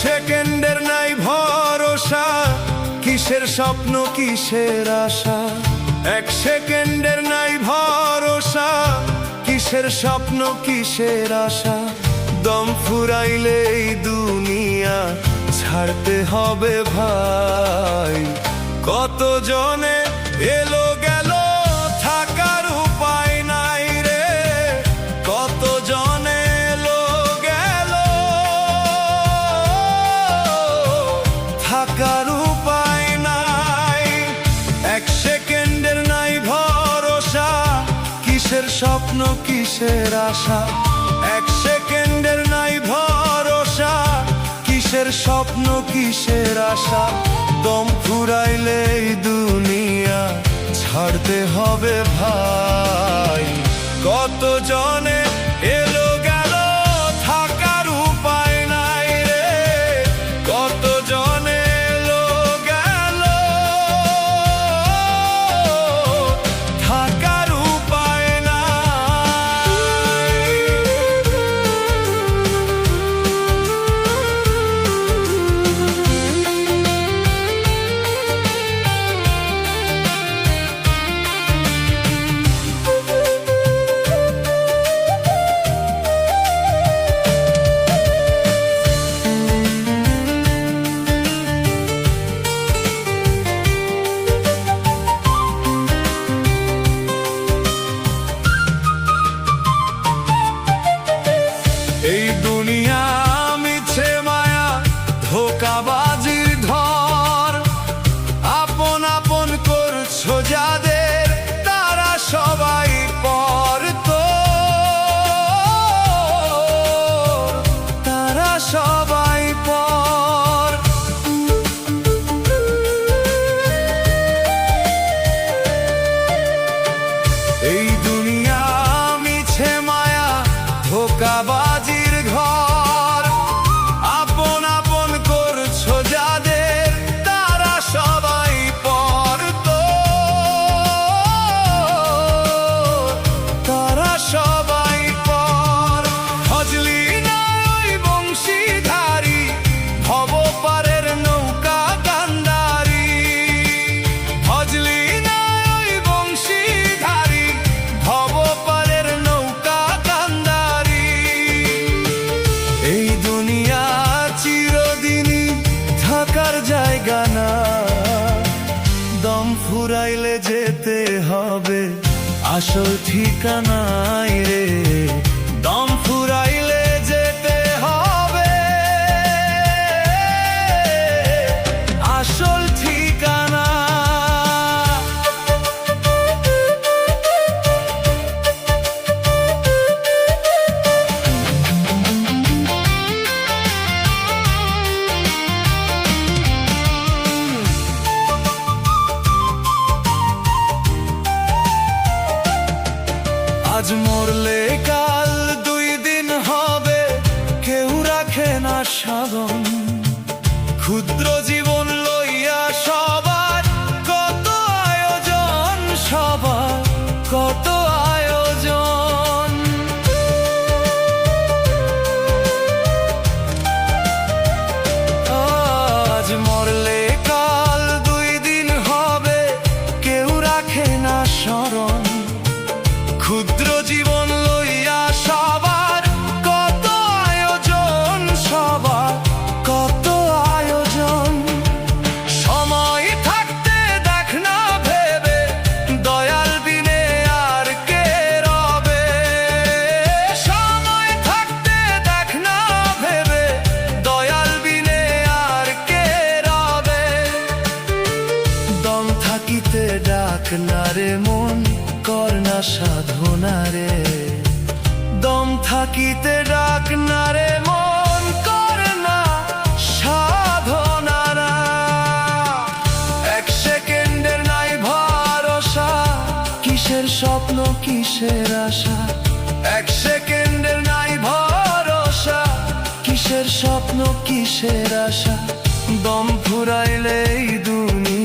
সেকেন্ডের নাই ভরসা, কিসের স্বপ্ন কিসের আশা। এক সেকেন্ডের নাই ভরসা, কিসের স্বপ্ন কিসের আশা। দম ফুরাইলে এই দুনিয়া ছাড়তে হবে ভাই। কত জনে এলো গেল থাকার উপায় নাই রে, কত জনে এলো গেল থাকার উপায় নাই। এক সেকেন্ডের নাই ভরসা, কিসের স্বপ্ন কিসের আশা। এক সেকেন্ডের নাই ভরসা, কিসের স্বপ্ন কিসের আশা। দম ফুরাইলে এই দুনিয়া ছাড়তে হবে ভাই। কত জনে এলো গেল থাকার উপায় নাই রে, কত জনে এলো গেল থাকার উপায় নাই। এই দুনিয়া মিছে মায়া ধোঁকাবাজির ধর। আপন আপন করছো যাদের তারা সবাই পর তোর, তারা সবাই পর। এই দুনিয়া মিছে মায়া ধোঁকাবাজির ঘর। আপন আপন করছো যাদের তারা সবাই পর তোর, তারা সবাই পর। ফজলি না ওই বংশীধারী ভব পারের নৌকা কান্দারি। ফজলি না ওই বংশীধারী ভব পারের নৌকা কান্দারি। এই দুনিয়া চিরদিনই থাকার জায়গা না, দম ফুরাইলে যেতে হবে আসল ঠিকানায় রে। দম ফুরাইলে যেতে হবে আসল ঠিকানা। আজ মরলে কাল 2 দিন হবে, কেউ রাখে না সাবন। ক্ষুদ্র জীবন লইয়া সবার কত আয়োজন, সবার কত আয়োজন। আজ মরলে কাল 2 দিন হবে, কেউ রাখে না স্মরণ। ক্ষুদ্র জীবন লইয়া ডাক না রে মন, কর না সাধনা রে। দম থাকিতে ডাক না রে মন, কর না সাধনা না। এক সেকেন্ডের নাই ভরসা, কিসের স্বপ্ন কিসের আশা। এক সেকেন্ডের নাই ভরসা, কিসের স্বপ্ন কিসের আশা। দম ফুরাইলেই দুনিয়া